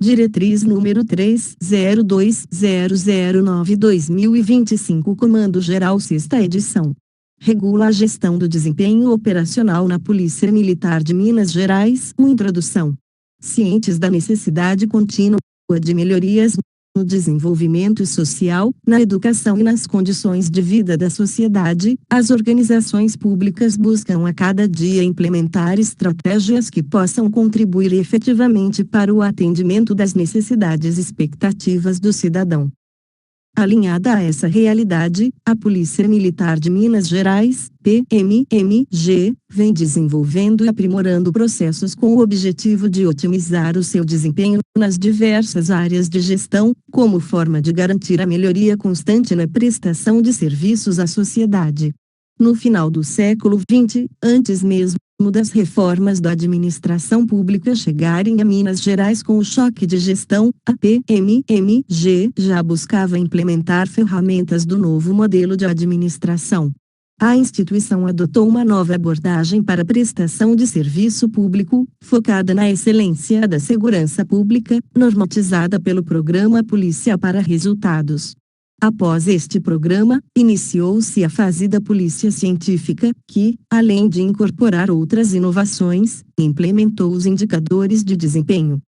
Diretriz número 302009-2025 Comando-Geral 6ª edição. Regula a gestão do desempenho operacional na Polícia Militar de Minas Gerais. Uma introdução. Cientes da necessidade contínua de melhorias no desenvolvimento social, na educação e nas condições de vida da sociedade, as organizações públicas buscam a cada dia implementar estratégias que possam contribuir efetivamente para o atendimento das necessidades e expectativas do cidadão. Alinhada a essa realidade, a Polícia Militar de Minas Gerais, PMMG, vem desenvolvendo e aprimorando processos com o objetivo de otimizar o seu desempenho nas diversas áreas de gestão, como forma de garantir a melhoria constante na prestação de serviços à sociedade. No final do século XX, antes mesmo das reformas da administração pública chegarem a Minas Gerais com o choque de gestão, a PMMG já buscava implementar ferramentas do novo modelo de administração. A instituição adotou uma nova abordagem para a prestação de serviço público, focada na excelência da segurança pública, normatizada pelo Programa Polícia para Resultados. Após este programa, iniciou-se a fase da polícia científica, que, além de incorporar outras inovações, implementou os indicadores de desempenho.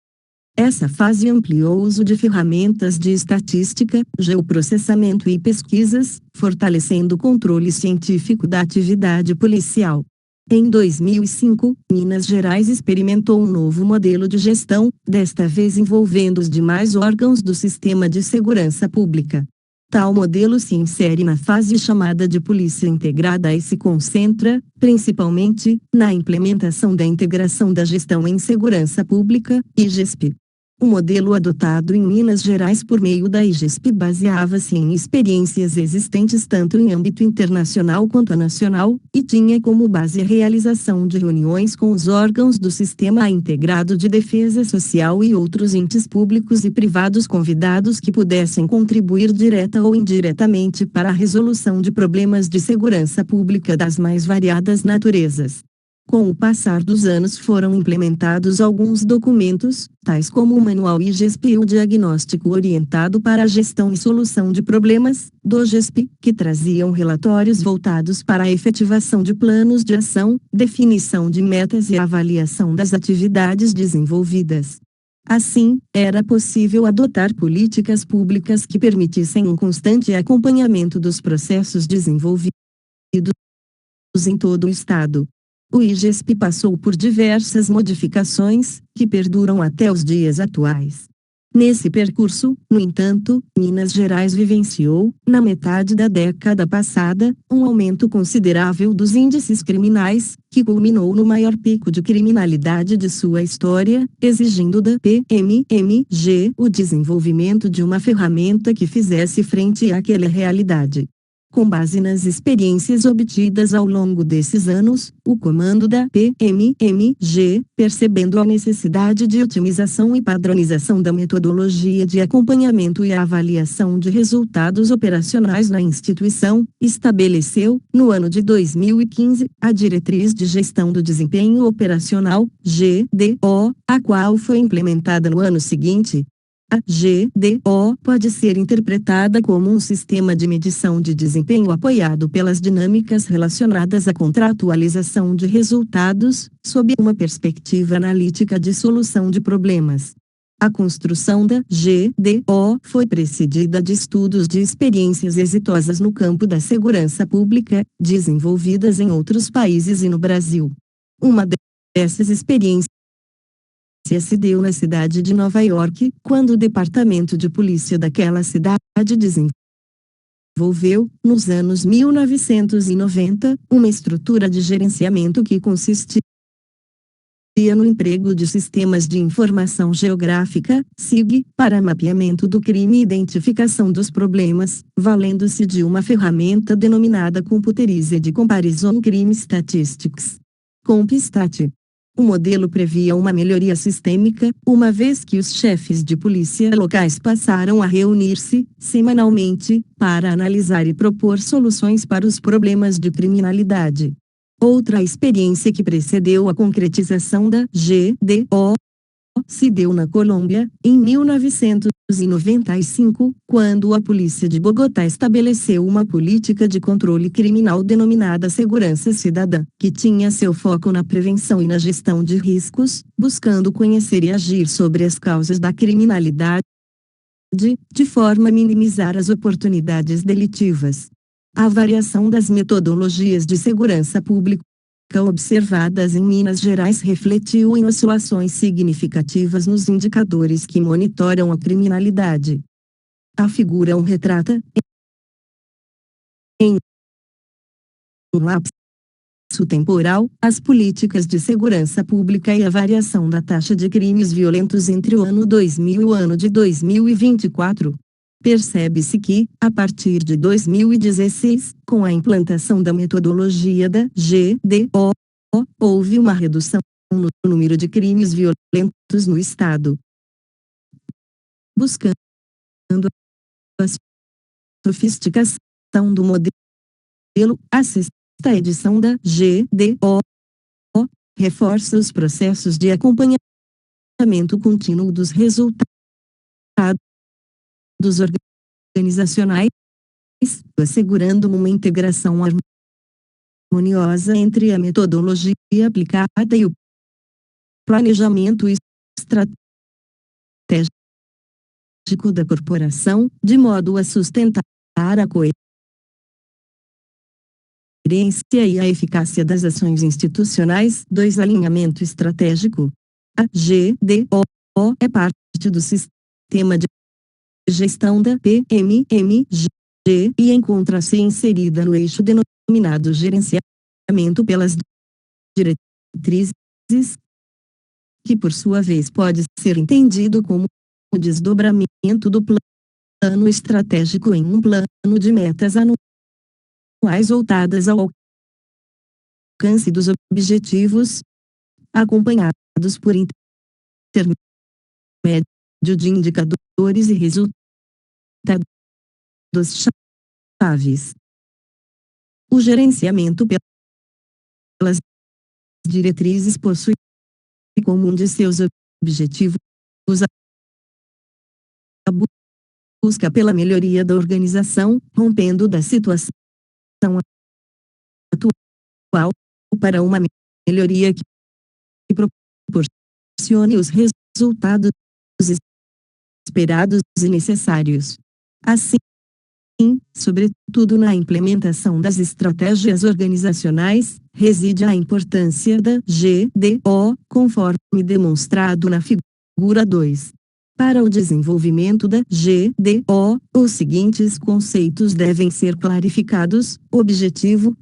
Essa fase ampliou o uso de ferramentas de estatística, geoprocessamento e pesquisas, fortalecendo o controle científico da atividade policial. Em 2005, Minas Gerais experimentou um novo modelo de gestão, desta vez envolvendo os demais órgãos do sistema de segurança pública. Tal modelo se insere na fase chamada de Polícia Integrada e se concentra, principalmente, na implementação da integração da Gestão em Segurança Pública, IGESP. O modelo adotado em Minas Gerais por meio da IGESP baseava-se em experiências existentes tanto em âmbito internacional quanto nacional, e tinha como base a realização de reuniões com os órgãos do Sistema Integrado de Defesa Social e outros entes públicos e privados convidados que pudessem contribuir direta ou indiretamente para a resolução de problemas de segurança pública das mais variadas naturezas. Com o passar dos anos foram implementados alguns documentos, tais como o Manual IGESP e o Diagnóstico Orientado para a Gestão e Solução de Problemas, do GESP, que traziam relatórios voltados para a efetivação de planos de ação, definição de metas e avaliação das atividades desenvolvidas. Assim, era possível adotar políticas públicas que permitissem um constante acompanhamento dos processos desenvolvidos em todo o Estado. O IGESP passou por diversas modificações, que perduram até os dias atuais. Nesse percurso, no entanto, Minas Gerais vivenciou, na metade da década passada, um aumento considerável dos índices criminais, que culminou no maior pico de criminalidade de sua história, exigindo da PMMG o desenvolvimento de uma ferramenta que fizesse frente àquela realidade. Com base nas experiências obtidas ao longo desses anos, o comando da PMMG, percebendo a necessidade de otimização e padronização da metodologia de acompanhamento e avaliação de resultados operacionais na instituição, estabeleceu, no ano de 2015, a Diretriz de Gestão do Desempenho Operacional, GDO, a qual foi implementada no ano seguinte. A GDO pode ser interpretada como um sistema de medição de desempenho apoiado pelas dinâmicas relacionadas à contratualização de resultados, sob uma perspectiva analítica de solução de problemas. A construção da GDO foi precedida de estudos de experiências exitosas no campo da segurança pública, desenvolvidas em outros países e no Brasil. Uma dessas experiências se deu na cidade de Nova York, quando o Departamento de Polícia daquela cidade desenvolveu, nos anos 1990, uma estrutura de gerenciamento que consistia no emprego de sistemas de informação geográfica, SIG, para mapeamento do crime e identificação dos problemas, valendo-se de uma ferramenta denominada Computerized Comparison Crime Statistics. CompStat. O modelo previa uma melhoria sistêmica, uma vez que os chefes de polícia locais passaram a reunir-se, semanalmente, para analisar e propor soluções para os problemas de criminalidade. Outra experiência que precedeu a concretização da GDO se deu na Colômbia, em 1995, quando a polícia de Bogotá estabeleceu uma política de controle criminal denominada Segurança Cidadã, que tinha seu foco na prevenção e na gestão de riscos, buscando conhecer e agir sobre as causas da criminalidade, de forma a minimizar as oportunidades delitivas. A variação das metodologias de segurança pública observadas em Minas Gerais refletiu em oscilações significativas nos indicadores que monitoram a criminalidade. A figura 1 retrata, em um lapso temporal, as políticas de segurança pública e a variação da taxa de crimes violentos entre o ano 2000 e o ano de 2024. Percebe-se que, a partir de 2016, com a implantação da metodologia da GDO, houve uma redução no número de crimes violentos no Estado. Buscando a sofisticação do modelo, a sexta edição da GDO reforça os processos de acompanhamento contínuo dos resultados organizacionais, assegurando uma integração harmoniosa entre a metodologia aplicada e o planejamento estratégico da corporação, de modo a sustentar a coerência e a eficácia das ações institucionais. 2. Alinhamento estratégico. A GDO é parte do sistema de gestão da PMMG e encontra-se inserida no eixo denominado gerenciamento pelas diretrizes, que por sua vez pode ser entendido como o desdobramento do plano estratégico em um plano de metas anuais voltadas ao alcance dos objetivos, acompanhados por intermédio de indicadores e resultados chaves. O gerenciamento pelas diretrizes possui como um de seus objetivos a busca pela melhoria da organização, rompendo da situação atual para uma melhoria que proporcione os resultados esperados e necessários. Assim, sobretudo na implementação das estratégias organizacionais, reside a importância da GDO, conforme demonstrado na figura 2. Para o desenvolvimento da GDO, os seguintes conceitos devem ser clarificados: objetivo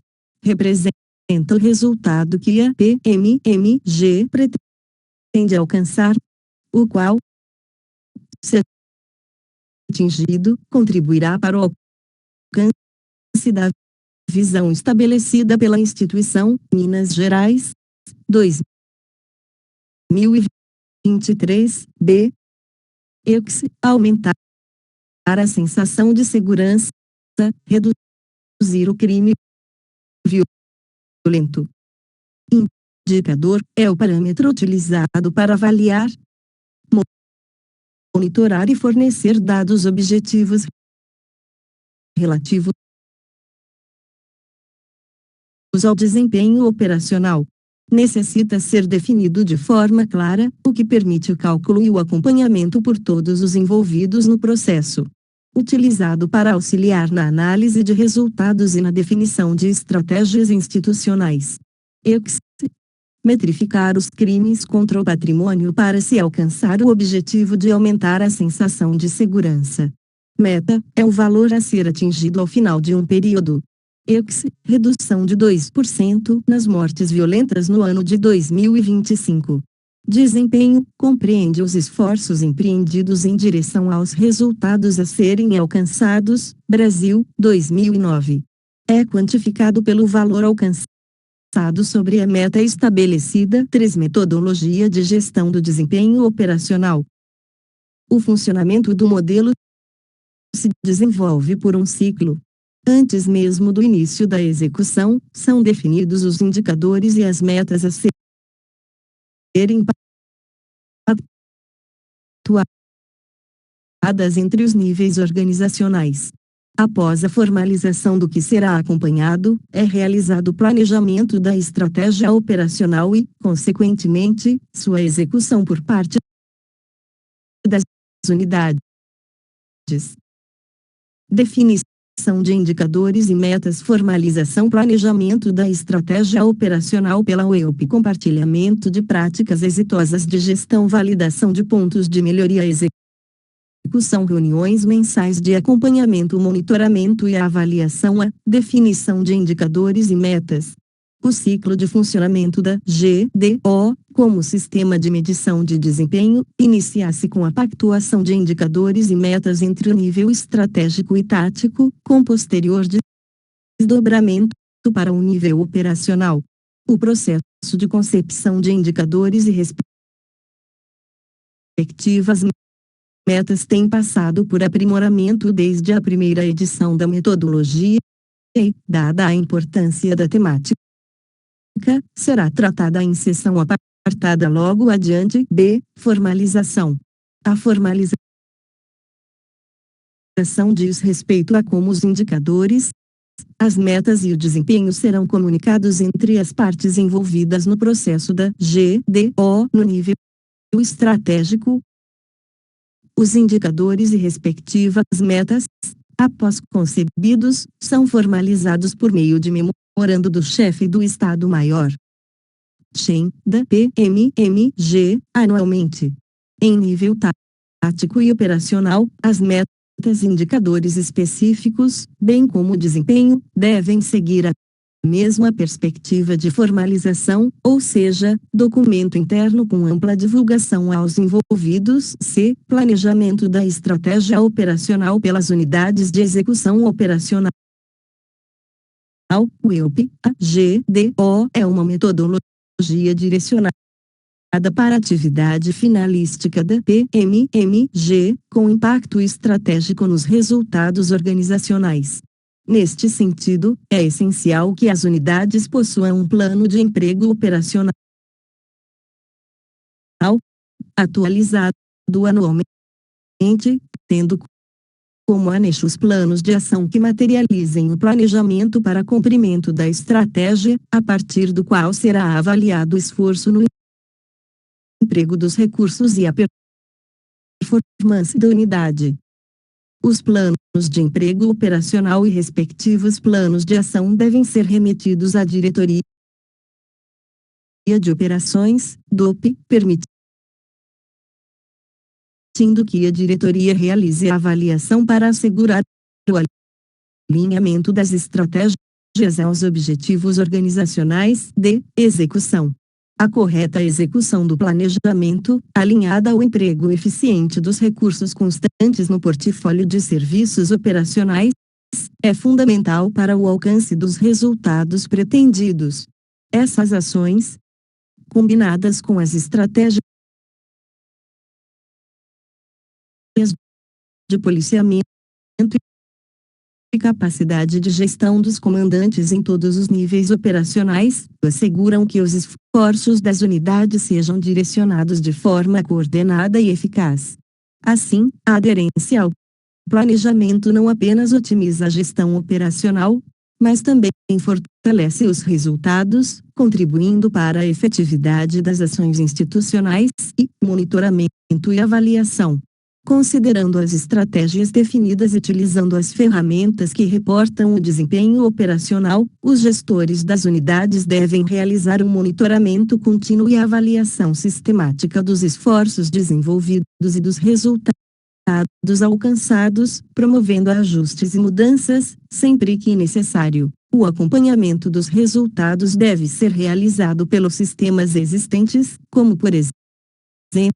representa o resultado que a PMMG pretende alcançar, o qual, se atingido, contribuirá para o alcance da visão estabelecida pela instituição. Minas Gerais, 2023, B. Aumentar a sensação de segurança, reduzir o crime violento. Indicador é o parâmetro utilizado para avaliar, monitorar e fornecer dados objetivos relativos ao desempenho operacional. Necessita ser definido de forma clara, o que permite o cálculo e o acompanhamento por todos os envolvidos no processo. Utilizado para auxiliar na análise de resultados e na definição de estratégias institucionais. Metrificar os crimes contra o patrimônio para se alcançar o objetivo de aumentar a sensação de segurança. Meta é o valor a ser atingido ao final de um período. Redução de 2% nas mortes violentas no ano de 2025. Desempenho compreende os esforços empreendidos em direção aos resultados a serem alcançados. Brasil, 2009. É quantificado pelo valor alcançado sobre a meta estabelecida. 3. Metodologia de gestão do desempenho operacional. O funcionamento do modelo se desenvolve por um ciclo. Antes mesmo do início da execução, são definidos os indicadores e as metas a serem entre os níveis organizacionais. Após a formalização do que será acompanhado, é realizado o planejamento da estratégia operacional e, consequentemente, sua execução por parte das unidades. Definição de indicadores e metas, formalização, planejamento da estratégia operacional pela UELP, compartilhamento de práticas exitosas de gestão, validação de pontos de melhoria, execução, reuniões mensais de acompanhamento, monitoramento e avaliação, a definição de indicadores e metas. O ciclo de funcionamento da GDO, como sistema de medição de desempenho, inicia-se com a pactuação de indicadores e metas entre o nível estratégico e tático, com posterior desdobramento para o nível operacional. O processo de concepção de indicadores e respectivas metas tem passado por aprimoramento desde a primeira edição da metodologia e, dada a importância da temática, será tratada em seção apartada logo adiante. B. Formalização. A formalização diz respeito a como os indicadores, as metas e o desempenho serão comunicados entre as partes envolvidas no processo da GDO no nível estratégico. Os indicadores e respectivas metas, após concebidos, são formalizados por meio de memorando do chefe do Estado-Maior, (CHEM) da PMMG, anualmente. Em nível tático e operacional, as metas e indicadores específicos, bem como o desempenho, devem seguir a mesma perspectiva de formalização, ou seja, documento interno com ampla divulgação aos envolvidos. C. Planejamento da estratégia operacional pelas unidades de execução operacional. O EUP, a GDO, é uma metodologia direcionada para a atividade finalística da PMMG, com impacto estratégico nos resultados organizacionais. Neste sentido, é essencial que as unidades possuam um plano de emprego operacional atualizado anualmente, tendo como anexo os planos de ação que materializem o planejamento para cumprimento da estratégia, a partir do qual será avaliado o esforço no emprego dos recursos e a performance da unidade. Os planos de emprego operacional e respectivos planos de ação devem ser remetidos à Diretoria de Operações, DOP, permitindo que a diretoria realize a avaliação para assegurar o alinhamento das estratégias aos objetivos organizacionais de execução. A correta execução do planejamento, alinhada ao emprego eficiente dos recursos constantes no portfólio de serviços operacionais, é fundamental para o alcance dos resultados pretendidos. Essas ações, combinadas com as estratégias de policiamento e capacidade de gestão dos comandantes em todos os níveis operacionais, asseguram que os esforços das unidades sejam direcionados de forma coordenada e eficaz. Assim, a aderência ao planejamento não apenas otimiza a gestão operacional, mas também fortalece os resultados, contribuindo para a efetividade das ações institucionais e monitoramento e avaliação. Considerando as estratégias definidas e utilizando as ferramentas que reportam o desempenho operacional, os gestores das unidades devem realizar um monitoramento contínuo e avaliação sistemática dos esforços desenvolvidos e dos resultados alcançados, promovendo ajustes e mudanças, sempre que necessário. O acompanhamento dos resultados deve ser realizado pelos sistemas existentes, como por exemplo,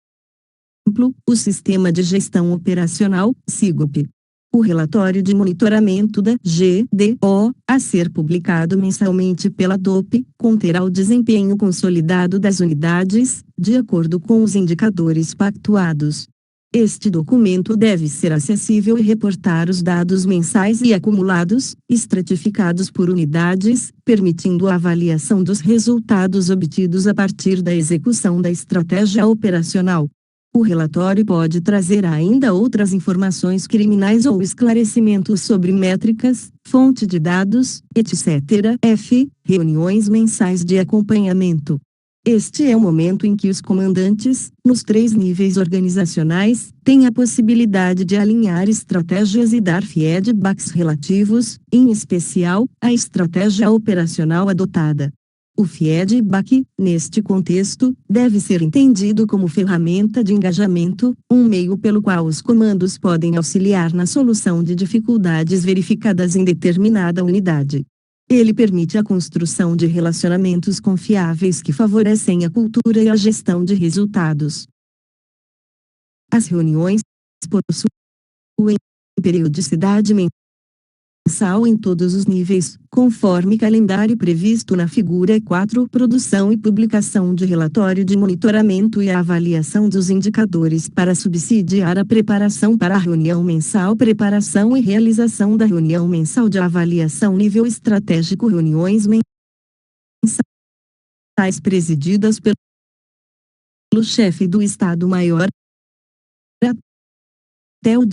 o Sistema de Gestão Operacional, SIGOP. O relatório de monitoramento da GDO, a ser publicado mensalmente pela DOP, conterá o desempenho consolidado das unidades, de acordo com os indicadores pactuados. Este documento deve ser acessível e reportar os dados mensais e acumulados, estratificados por unidades, permitindo a avaliação dos resultados obtidos a partir da execução da estratégia operacional. O relatório pode trazer ainda outras informações criminais ou esclarecimentos sobre métricas, fonte de dados, etc. F. Reuniões mensais de acompanhamento. Este é o momento em que os comandantes, nos 3 níveis organizacionais, têm a possibilidade de alinhar estratégias e dar feedbacks relativos, em especial, à estratégia operacional adotada. O feedback, neste contexto, deve ser entendido como ferramenta de engajamento, um meio pelo qual os comandos podem auxiliar na solução de dificuldades verificadas em determinada unidade. Ele permite a construção de relacionamentos confiáveis que favorecem a cultura e a gestão de resultados. As reuniões possuem periodicidade mensal em todos os níveis, conforme calendário previsto na figura 4. Produção e publicação de relatório de monitoramento e a avaliação dos indicadores para subsidiar a preparação para a reunião mensal. Preparação e realização da reunião mensal de avaliação nível estratégico. Reuniões mensais presididas pelo chefe do Estado-Maior até o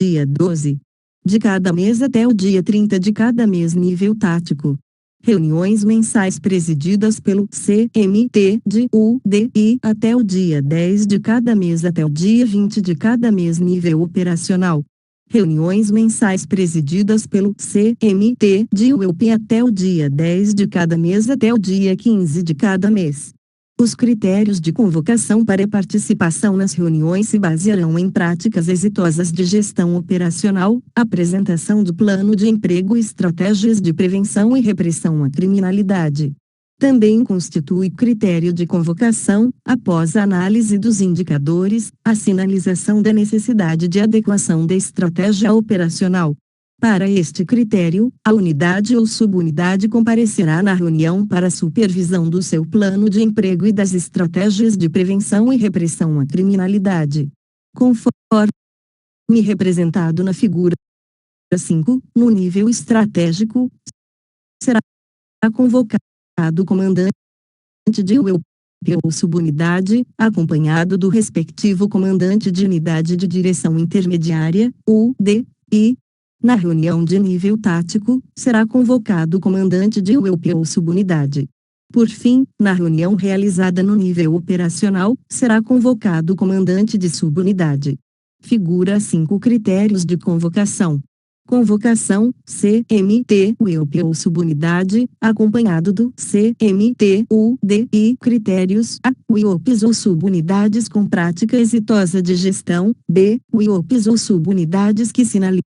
dia 12 de cada mês até o dia 30 de cada mês. Nível tático. Reuniões mensais presididas pelo CMT de UDI até o dia 10 de cada mês até o dia 20 de cada mês. Nível operacional. Reuniões mensais presididas pelo CMT de UEP até o dia 10 de cada mês até o dia 15 de cada mês. Os critérios de convocação para a participação nas reuniões se basearão em práticas exitosas de gestão operacional, apresentação do plano de emprego e estratégias de prevenção e repressão à criminalidade. Também constitui critério de convocação, após a análise dos indicadores, a sinalização da necessidade de adequação da estratégia operacional. Para este critério, a unidade ou subunidade comparecerá na reunião para supervisão do seu plano de emprego e das estratégias de prevenção e repressão à criminalidade. Conforme representado na figura 5, no nível estratégico, será convocado o comandante de UEP ou subunidade, acompanhado do respectivo comandante de unidade de direção intermediária, UDI. Na reunião de nível tático, será convocado o comandante de UEP ou subunidade. Por fim, na reunião realizada no nível operacional, será convocado o comandante de subunidade. Figura 5. Critérios de convocação. Convocação, CMT, UEP ou subunidade, acompanhado do CMT, UDI. Critérios: A. UEPs ou subunidades com prática exitosa de gestão. B. UEPs ou subunidades que sinalizem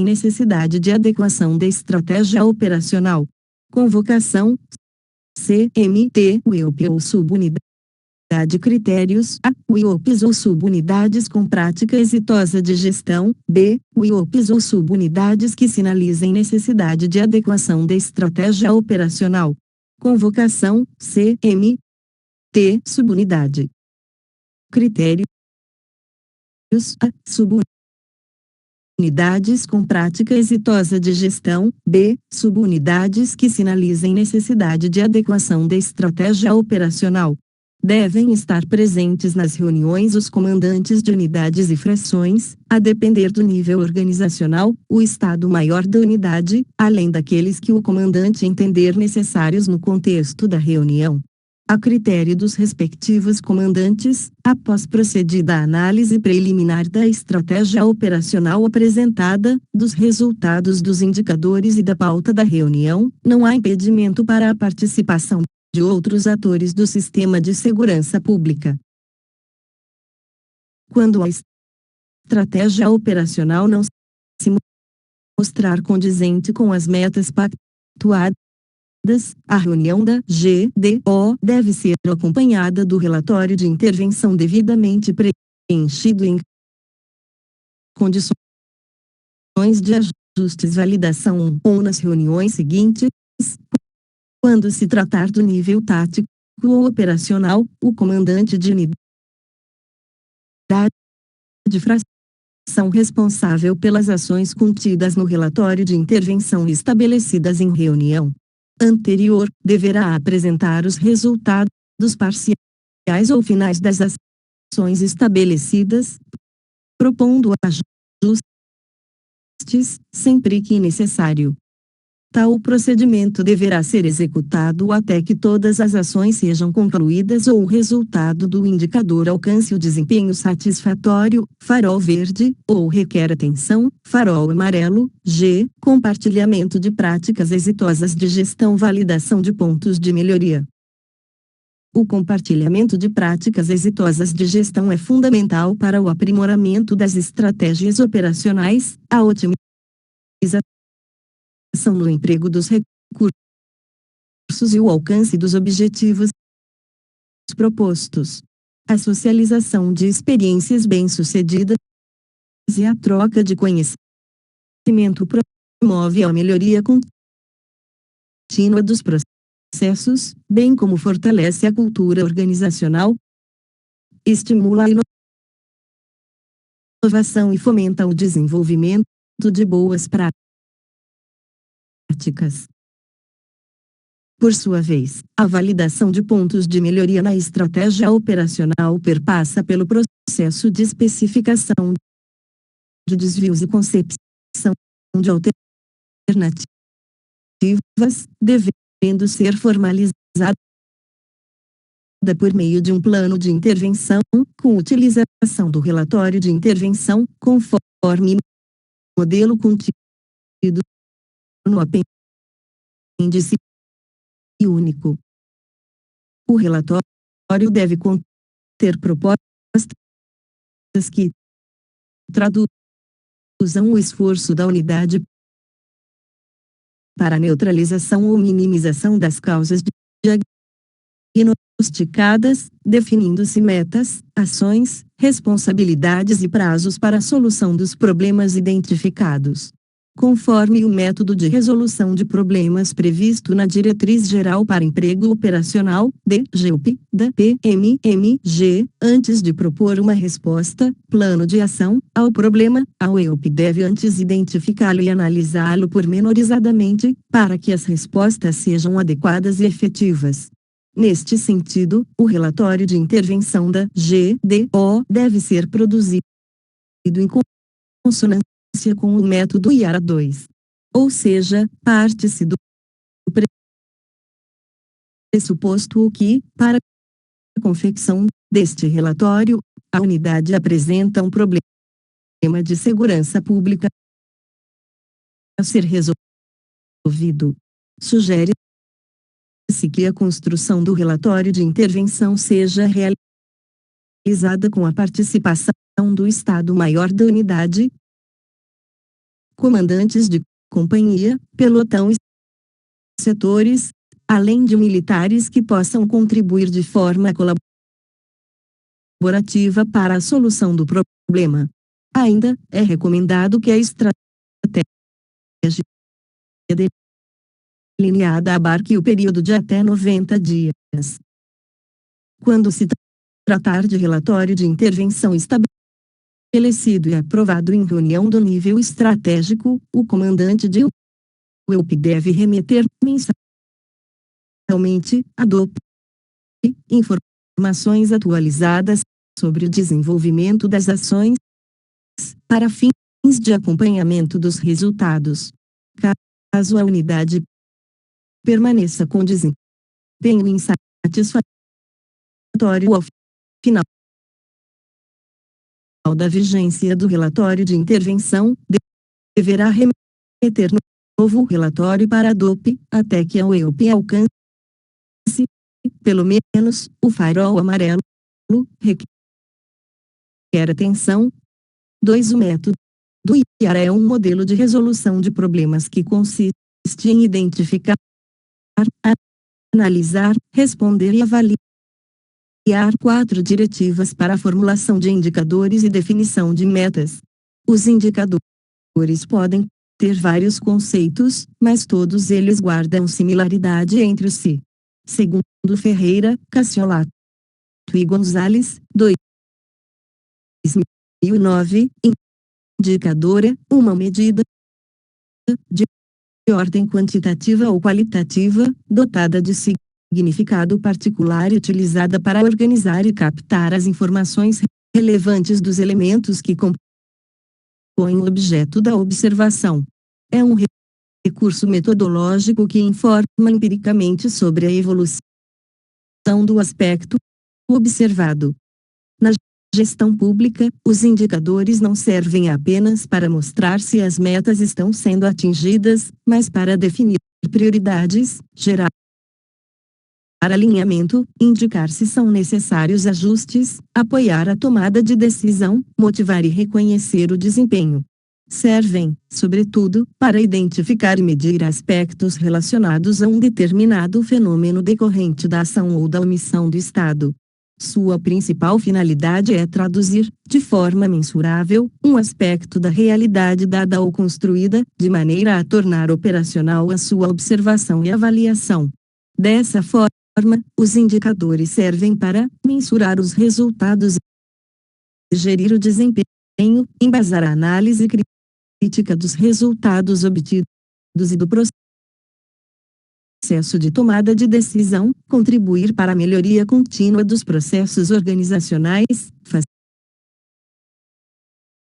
necessidade de adequação da estratégia operacional. Convocação, CMT, UEP ou subunidade. Critérios: A. UEPs ou subunidades com prática exitosa de gestão. B. UEPs ou subunidades que sinalizem necessidade de adequação da estratégia operacional. Convocação, CMT, subunidade. Critérios: A. Subunidades com prática exitosa de gestão. B. Subunidades que sinalizem necessidade de adequação da estratégia operacional. Devem estar presentes nas reuniões os comandantes de unidades e frações, a depender do nível organizacional, o Estado-Maior da unidade, além daqueles que o comandante entender necessários no contexto da reunião. A critério dos respectivos comandantes, após procedida a análise preliminar da estratégia operacional apresentada, dos resultados dos indicadores e da pauta da reunião, não há impedimento para a participação de outros atores do sistema de segurança pública. Quando a estratégia operacional não se mostrar condizente com as metas pactuadas, a reunião da GDO deve ser acompanhada do relatório de intervenção devidamente preenchido em condições de ajustes validação ou nas reuniões seguintes. Quando se tratar do nível tático ou operacional, o comandante de unidade de fração responsável pelas ações contidas no relatório de intervenção estabelecidas em reunião anterior, deverá apresentar os resultados parciais iniciais ou finais das ações estabelecidas, propondo ajustes sempre que necessário. Tal procedimento deverá ser executado até que todas as ações sejam concluídas ou o resultado do indicador alcance o desempenho satisfatório, farol verde, ou requer atenção, farol amarelo, G. Compartilhamento de práticas exitosas de gestão, validação de pontos de melhoria. O compartilhamento de práticas exitosas de gestão é fundamental para o aprimoramento das estratégias operacionais, a otimização no emprego dos recursos e o alcance dos objetivos propostos. A socialização de experiências bem-sucedidas e a troca de conhecimento promove a melhoria contínua dos processos, bem como fortalece a cultura organizacional, estimula a inovação e fomenta o desenvolvimento de boas práticas. Por sua vez, a validação de pontos de melhoria na estratégia operacional perpassa pelo processo de especificação de desvios e concepção de alternativas, devendo ser formalizada por meio de um plano de intervenção, com utilização do relatório de intervenção, conforme modelo contido no apêndice único. O relatório deve conter propostas que traduzam o esforço da unidade para a neutralização ou minimização das causas diagnosticadas, definindo-se metas, ações, responsabilidades e prazos para a solução dos problemas identificados. Conforme o método de resolução de problemas previsto na Diretriz Geral para Emprego Operacional, DGEUP, da PMMG, antes de propor uma resposta, plano de ação, ao problema, a UEUP deve antes identificá-lo e analisá-lo pormenorizadamente, para que as respostas sejam adequadas e efetivas. Neste sentido, o relatório de intervenção da GDO deve ser produzido em consonância com o método IARA 2. Ou seja, parte-se do pressuposto que, para a confecção deste relatório, a unidade apresenta um problema de segurança pública a ser resolvido. Sugere-se que a construção do relatório de intervenção seja realizada com a participação do Estado-Maior da unidade, comandantes de companhia, pelotão e setores, além de militares que possam contribuir de forma colaborativa para a solução do problema. Ainda, é recomendado que a estratégia delineada abarque o período de até 90 dias. Quando se tratar de relatório de intervenção estabelecido e aprovado em reunião do nível estratégico, o comandante de UEUP deve remeter mensalmente à DOP informações atualizadas sobre o desenvolvimento das ações para fins de acompanhamento dos resultados. Caso a unidade permaneça com desempenho insatisfatório ao final da vigência do relatório de intervenção, deverá remeter novo relatório para a DOP, até que a UEUP alcance, pelo menos, o farol amarelo, requer atenção. 2. O método IARA é um modelo de resolução de problemas que consiste em identificar, analisar, responder e avaliar 4 diretivas para a formulação de indicadores e definição de metas. Os indicadores podem ter vários conceitos, mas todos eles guardam similaridade entre si. Segundo Ferreira, Cassiolato e Gonzalez, 2009, indicador é uma medida de ordem quantitativa ou qualitativa, dotada de significado particular e utilizada para organizar e captar as informações relevantes dos elementos que compõem o objeto da observação. É um recurso metodológico que informa empiricamente sobre a evolução do aspecto observado. Na gestão pública, os indicadores não servem apenas para mostrar se as metas estão sendo atingidas, mas para definir prioridades, gerar alinhamento, indicar se são necessários ajustes, apoiar a tomada de decisão, motivar e reconhecer o desempenho. Servem, sobretudo, para identificar e medir aspectos relacionados a um determinado fenômeno decorrente da ação ou da omissão do Estado. Sua principal finalidade é traduzir, de forma mensurável, um aspecto da realidade dada ou construída, de maneira a tornar operacional a sua observação e avaliação. Dessa forma, os indicadores servem para mensurar os resultados, gerir o desempenho, embasar a análise crítica dos resultados obtidos e do processo de tomada de decisão, contribuir para a melhoria contínua dos processos organizacionais,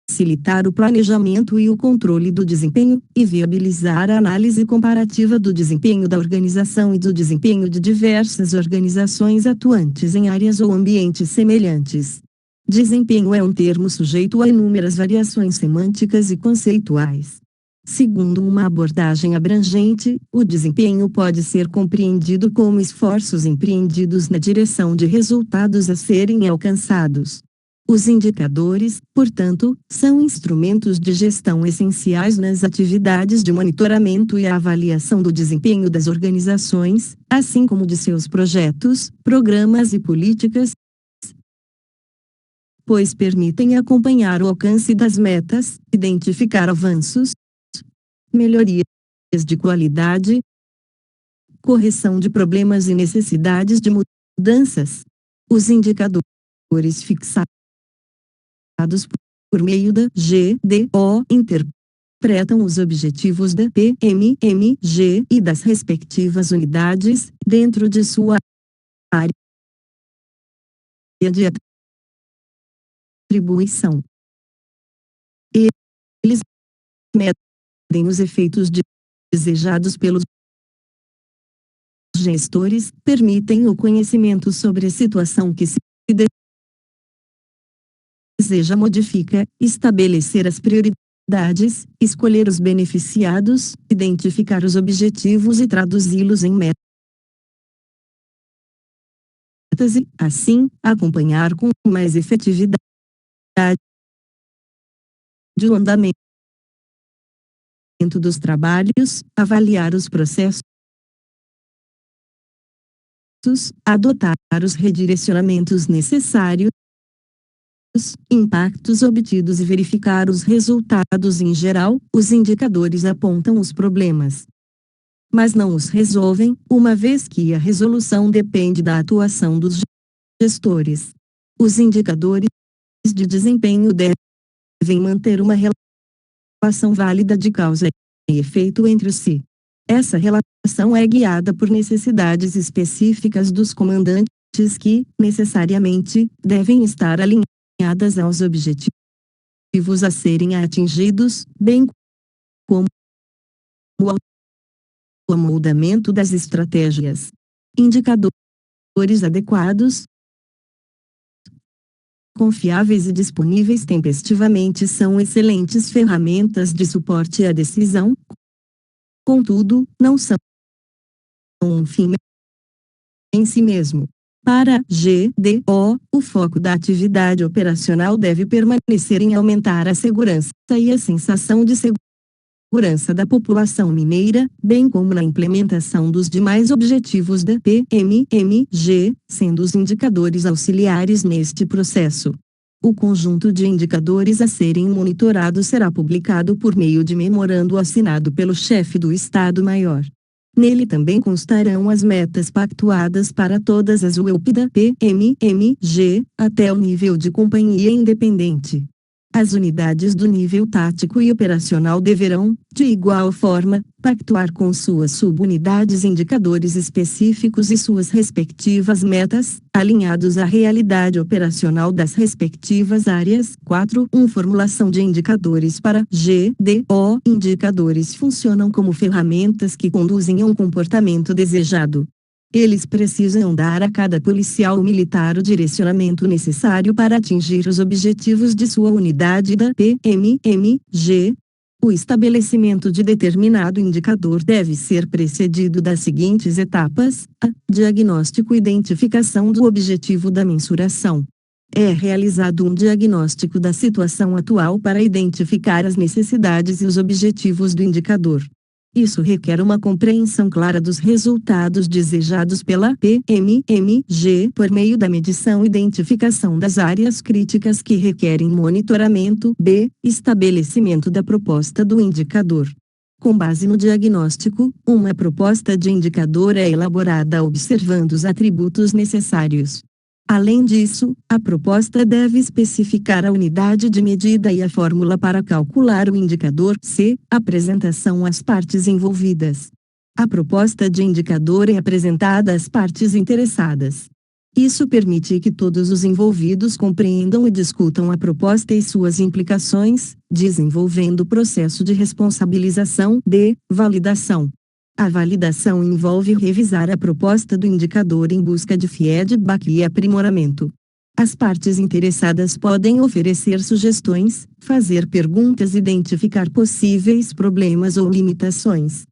facilitar o planejamento e o controle do desempenho, e viabilizar a análise comparativa do desempenho da organização e do desempenho de diversas organizações atuantes em áreas ou ambientes semelhantes. Desempenho é um termo sujeito a inúmeras variações semânticas e conceituais. Segundo uma abordagem abrangente, o desempenho pode ser compreendido como esforços empreendidos na direção de resultados a serem alcançados. Os indicadores, portanto, são instrumentos de gestão essenciais nas atividades de monitoramento e avaliação do desempenho das organizações, assim como de seus projetos, programas e políticas, pois permitem acompanhar o alcance das metas, identificar avanços, melhorias de qualidade, correção de problemas e necessidades de mudanças. Os indicadores fixados por meio da GDO interpretam os objetivos da PMMG e das respectivas unidades, dentro de sua área de atribuição. Eles medem os efeitos desejados pelos gestores, permitem o conhecimento sobre a situação que se deseja modificar, estabelecer as prioridades, escolher os beneficiados, identificar os objetivos e traduzi-los em metas e, assim, acompanhar com mais efetividade o andamento dos trabalhos, avaliar os processos, adotar os redirecionamentos necessários, impactos obtidos e verificar os resultados em geral. Os indicadores apontam os problemas, mas não os resolvem, uma vez que a resolução depende da atuação dos gestores. Os indicadores de desempenho devem manter uma relação válida de causa e efeito entre si. Essa relação é guiada por necessidades específicas dos comandantes que, necessariamente, devem estar alinhadas aos objetivos a serem atingidos, bem como o amoldamento das estratégias. Indicadores adequados, confiáveis e disponíveis tempestivamente são excelentes ferramentas de suporte à decisão. Contudo, não são um fim em si mesmo. Para a GDO, o foco da atividade operacional deve permanecer em aumentar a segurança e a sensação de segurança da população mineira, bem como na implementação dos demais objetivos da PMMG, sendo os indicadores auxiliares neste processo. O conjunto de indicadores a serem monitorados será publicado por meio de memorando assinado pelo chefe do Estado-Maior. Nele também constarão as metas pactuadas para todas as UEP da PMMG, até o nível de companhia independente. As unidades do nível tático e operacional deverão, de igual forma, pactuar com suas subunidades indicadores específicos e suas respectivas metas, alinhados à realidade operacional das respectivas áreas. 4. Formulação de indicadores para GDO. Indicadores funcionam como ferramentas que conduzem a um comportamento desejado. Eles precisam dar a cada policial ou militar o direcionamento necessário para atingir os objetivos de sua unidade da PMMG. O estabelecimento de determinado indicador deve ser precedido das seguintes etapas: a. Diagnóstico e identificação do objetivo da mensuração. É realizado um diagnóstico da situação atual para identificar as necessidades e os objetivos do indicador. Isso requer uma compreensão clara dos resultados desejados pela PMMG por meio da medição e identificação das áreas críticas que requerem monitoramento. B. Estabelecimento da proposta do indicador. Com base no diagnóstico, uma proposta de indicador é elaborada observando os atributos necessários. Além disso, a proposta deve especificar a unidade de medida e a fórmula para calcular o indicador. C. Apresentação às partes envolvidas. A proposta de indicador é apresentada às partes interessadas. Isso permite que todos os envolvidos compreendam e discutam a proposta e suas implicações, desenvolvendo o processo de responsabilização. D. Validação. A validação envolve revisar a proposta do indicador em busca de feedback e aprimoramento. As partes interessadas podem oferecer sugestões, fazer perguntas e identificar possíveis problemas ou limitações.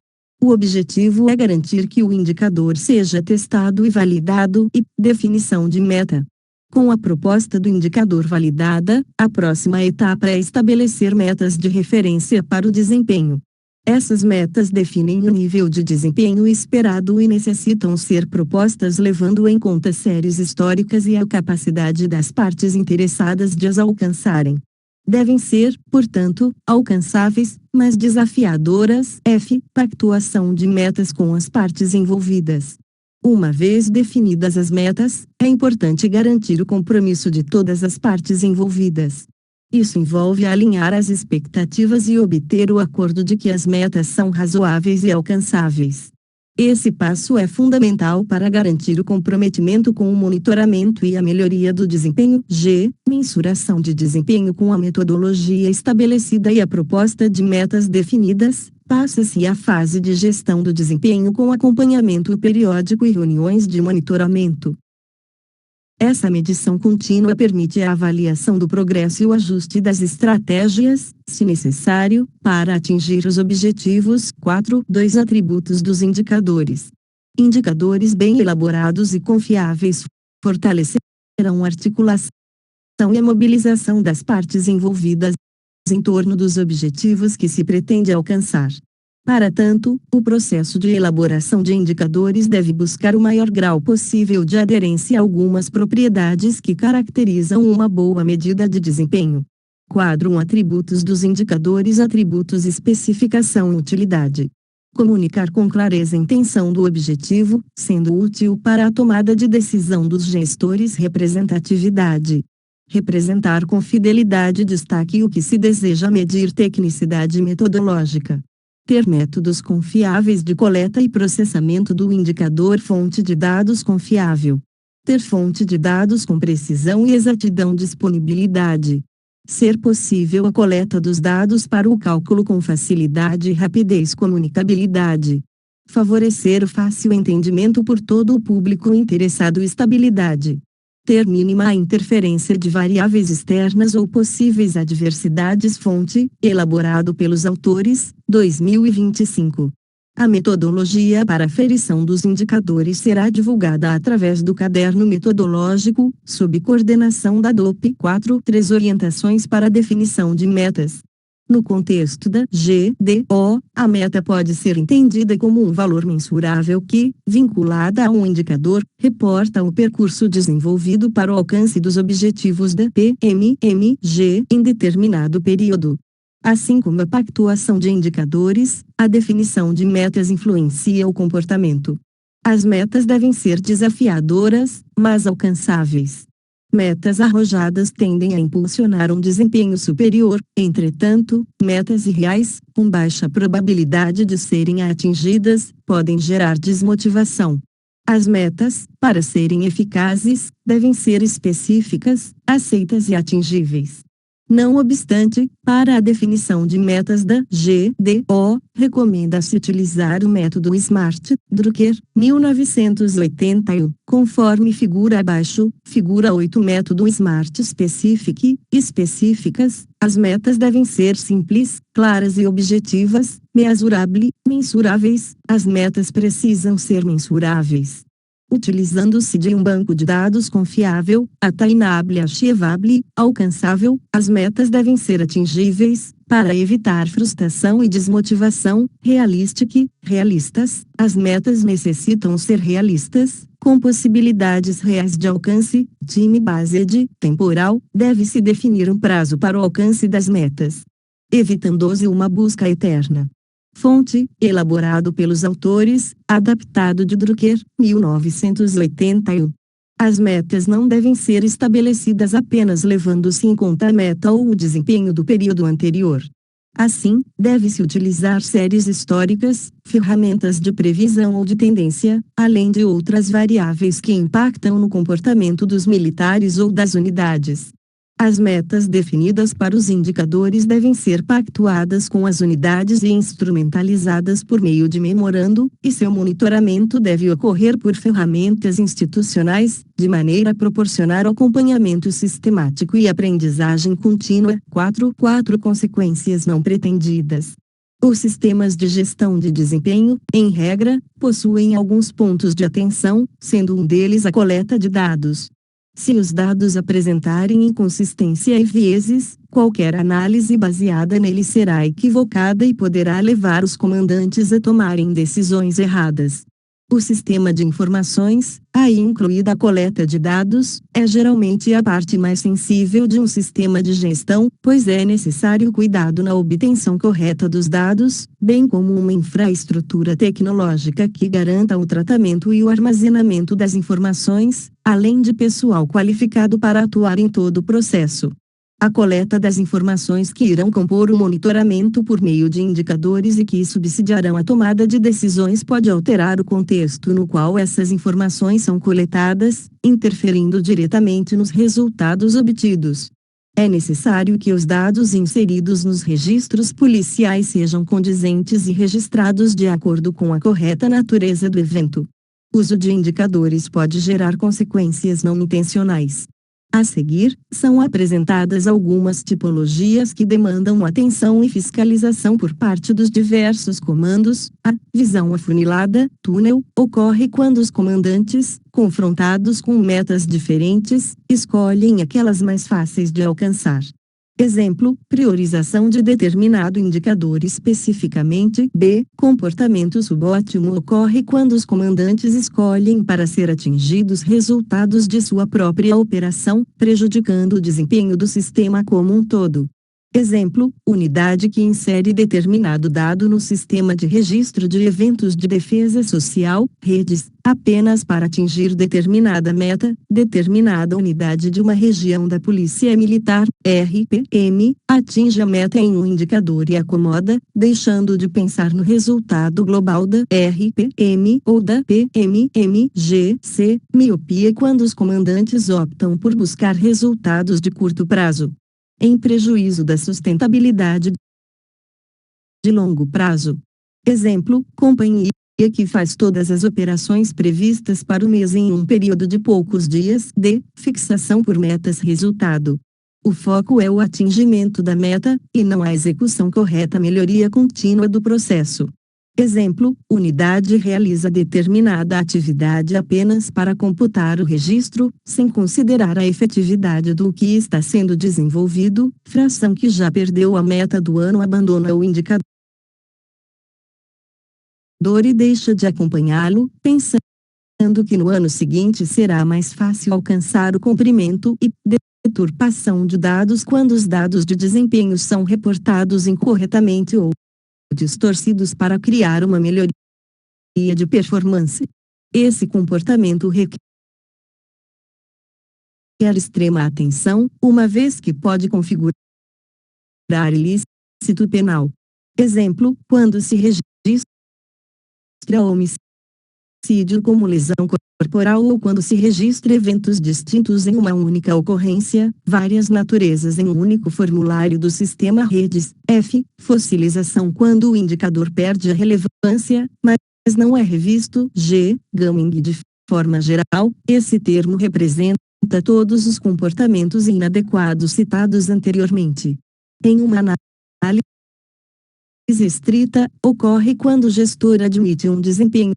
O objetivo é garantir que o indicador seja testado e validado. E definição de meta. Com a proposta do indicador validada, a próxima etapa é estabelecer metas de referência para o desempenho. Essas metas definem o nível de desempenho esperado e necessitam ser propostas levando em conta séries históricas e a capacidade das partes interessadas de as alcançarem. Devem ser, portanto, alcançáveis, mas desafiadoras. F. Pactuação de metas com as partes envolvidas. Uma vez definidas as metas, é importante garantir o compromisso de todas as partes envolvidas. Isso envolve alinhar as expectativas e obter o acordo de que as metas são razoáveis e alcançáveis. Esse passo é fundamental para garantir o comprometimento com o monitoramento e a melhoria do desempenho. G. Mensuração de desempenho. Com a metodologia estabelecida e a proposta de metas definidas, passa-se à fase de gestão do desempenho com acompanhamento periódico e reuniões de monitoramento. Essa medição contínua permite a avaliação do progresso e o ajuste das estratégias, se necessário, para atingir os objetivos. 4. 2 atributos dos indicadores. Indicadores bem elaborados e confiáveis fortalecerão a articulação e a mobilização das partes envolvidas em torno dos objetivos que se pretende alcançar. Para tanto, o processo de elaboração de indicadores deve buscar o maior grau possível de aderência a algumas propriedades que caracterizam uma boa medida de desempenho. Quadro 1. Atributos dos indicadores. Atributos: especificação e utilidade. Comunicar com clareza a intenção do objetivo, sendo útil para a tomada de decisão dos gestores. Representatividade. Representar com fidelidade e destaque o que se deseja medir. Tecnicidade metodológica. Ter métodos confiáveis de coleta e processamento do indicador. Fonte de dados confiável. Ter fonte de dados com precisão e exatidão. Disponibilidade. Ser possível a coleta dos dados para o cálculo com facilidade e rapidez. Comunicabilidade. Favorecer o fácil entendimento por todo o público interessado. Estabilidade. Ter mínima interferência de variáveis externas ou possíveis adversidades. Fonte: elaborado pelos autores, 2025. A metodologia para aferição dos indicadores será divulgada através do caderno metodológico, sob coordenação da DOP. 4. 3 orientações para a definição de metas. No contexto da GDO, a meta pode ser entendida como um valor mensurável que, vinculada a um indicador, reporta o percurso desenvolvido para o alcance dos objetivos da PMMG em determinado período. Assim como a pactuação de indicadores, a definição de metas influencia o comportamento. As metas devem ser desafiadoras, mas alcançáveis. Metas arrojadas tendem a impulsionar um desempenho superior, entretanto, metas irreais, com baixa probabilidade de serem atingidas, podem gerar desmotivação. As metas, para serem eficazes, devem ser específicas, aceitas e atingíveis. Não obstante, para a definição de metas da GDO, recomenda-se utilizar o método SMART, Drucker, 1981, conforme figura abaixo, figura 8. Método SMART Specific, específicas, as metas devem ser simples, claras e objetivas, mensuráveis, as metas precisam ser mensuráveis. Utilizando-se de um banco de dados confiável, attainable, achievable, alcançável, as metas devem ser atingíveis, para evitar frustração e desmotivação, realistas, as metas necessitam ser realistas, com possibilidades reais de alcance, time-based, temporal, deve-se definir um prazo para o alcance das metas, evitando-se uma busca eterna. Fonte, elaborado pelos autores, adaptado de Drucker, 1981. As metas não devem ser estabelecidas apenas levando-se em conta a meta ou o desempenho do período anterior. Assim, deve-se utilizar séries históricas, ferramentas de previsão ou de tendência, além de outras variáveis que impactam no comportamento dos militares ou das unidades. As metas definidas para os indicadores devem ser pactuadas com as unidades e instrumentalizadas por meio de memorando, e seu monitoramento deve ocorrer por ferramentas institucionais, de maneira a proporcionar acompanhamento sistemático e aprendizagem contínua. 4 Consequências não pretendidas. Os sistemas de gestão de desempenho, em regra, possuem alguns pontos de atenção, sendo um deles a coleta de dados. Se os dados apresentarem inconsistência e vieses, qualquer análise baseada neles será equivocada e poderá levar os comandantes a tomarem decisões erradas. O sistema de informações, aí incluída a coleta de dados, é geralmente a parte mais sensível de um sistema de gestão, pois é necessário cuidado na obtenção correta dos dados, bem como uma infraestrutura tecnológica que garanta o tratamento e o armazenamento das informações, além de pessoal qualificado para atuar em todo o processo. A coleta das informações que irão compor o monitoramento por meio de indicadores e que subsidiarão a tomada de decisões pode alterar o contexto no qual essas informações são coletadas, interferindo diretamente nos resultados obtidos. É necessário que os dados inseridos nos registros policiais sejam condizentes e registrados de acordo com a correta natureza do evento. O uso de indicadores pode gerar consequências não intencionais. A seguir, são apresentadas algumas tipologias que demandam atenção e fiscalização por parte dos diversos comandos. A visão afunilada, túnel, ocorre quando os comandantes, confrontados com metas diferentes, escolhem aquelas mais fáceis de alcançar. Exemplo, priorização de determinado indicador especificamente. B. Comportamento subótimo ocorre quando os comandantes escolhem para ser atingidos resultados de sua própria operação, prejudicando o desempenho do sistema como um todo. Exemplo, unidade que insere determinado dado no sistema de registro de eventos de defesa social, redes, apenas para atingir determinada meta, determinada unidade de uma região da Polícia Militar, RPM, atinge a meta em um indicador e acomoda, deixando de pensar no resultado global da RPM ou da PMMGC, miopia quando os comandantes optam por buscar resultados de curto prazo, em prejuízo da sustentabilidade de longo prazo. Exemplo, companhia que faz todas as operações previstas para o mês em um período de poucos dias. D. Fixação por metas. Resultado. O foco é o atingimento da meta, e não a execução correta. Melhoria contínua do processo. Exemplo, unidade realiza determinada atividade apenas para computar o registro, sem considerar a efetividade do que está sendo desenvolvido. Fração que já perdeu a meta do ano abandona o indicador e deixa de acompanhá-lo, pensando que no ano seguinte será mais fácil alcançar o cumprimento. E deturpação de dados quando os dados de desempenho são reportados incorretamente ou distorcidos para criar uma melhoria de performance. Esse comportamento requer extrema atenção, uma vez que pode configurar ilícito penal. Exemplo, quando se registra homicídio como lesão corporal ou quando se registra eventos distintos em uma única ocorrência, várias naturezas em um único formulário do sistema redes. F. Fossilização quando o indicador perde a relevância, mas não é revisto. G. Gaming. De forma geral, esse termo representa todos os comportamentos inadequados citados anteriormente. Em uma análise estrita, ocorre quando o gestor admite um desempenho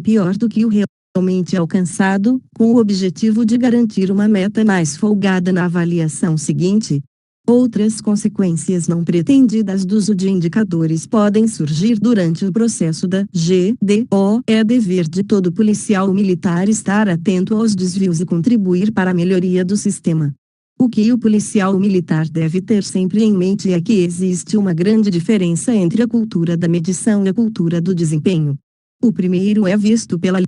pior do que o realmente alcançado, com o objetivo de garantir uma meta mais folgada na avaliação seguinte. Outras consequências não pretendidas do uso de indicadores podem surgir durante o processo da GDO. É dever de todo policial militar estar atento aos desvios e contribuir para a melhoria do sistema. O que o policial militar deve ter sempre em mente é que existe uma grande diferença entre a cultura da medição e a cultura do desempenho. O primeiro é visto pela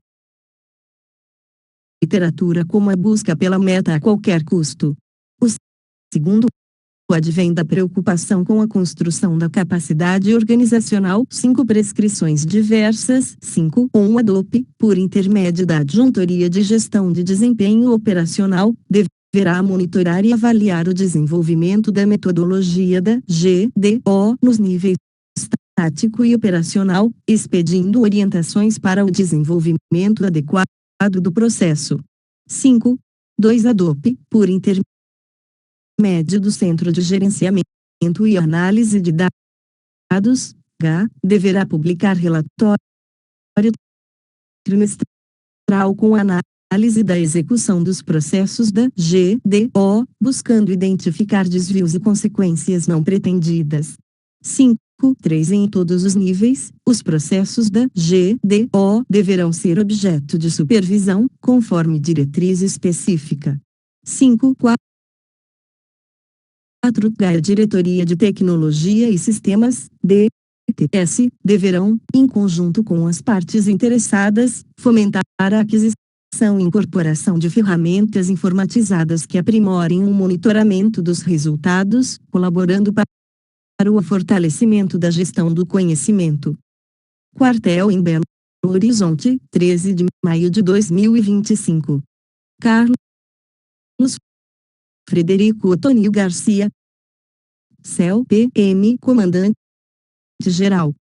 literatura como a busca pela meta a qualquer custo. O segundo advém da preocupação com a construção da capacidade organizacional. 5 prescrições diversas. 5. Um ADOP, por intermédio da Adjuntoria de Gestão de Desempenho Operacional, deverá monitorar e avaliar o desenvolvimento da metodologia da GDO nos níveis tático e operacional, expedindo orientações para o desenvolvimento adequado do processo. 5. 2. ADOP, por intermédio do Centro de Gerenciamento e Análise de Dados, H, deverá publicar relatório trimestral com análise da execução dos processos da GDO, buscando identificar desvios e consequências não pretendidas. 5. 3. Em todos os níveis, os processos da GDO deverão ser objeto de supervisão, conforme diretriz específica. 5. 4. A Diretoria de Tecnologia e Sistemas, DTS, deverão, em conjunto com as partes interessadas, fomentar a aquisição e incorporação de ferramentas informatizadas que aprimorem o monitoramento dos resultados, colaborando para o fortalecimento da gestão do conhecimento. Quartel em Belo Horizonte, 13 de maio de 2025. Carlos Frederico Otônio Garcia, CEL PM, Comandante-Geral.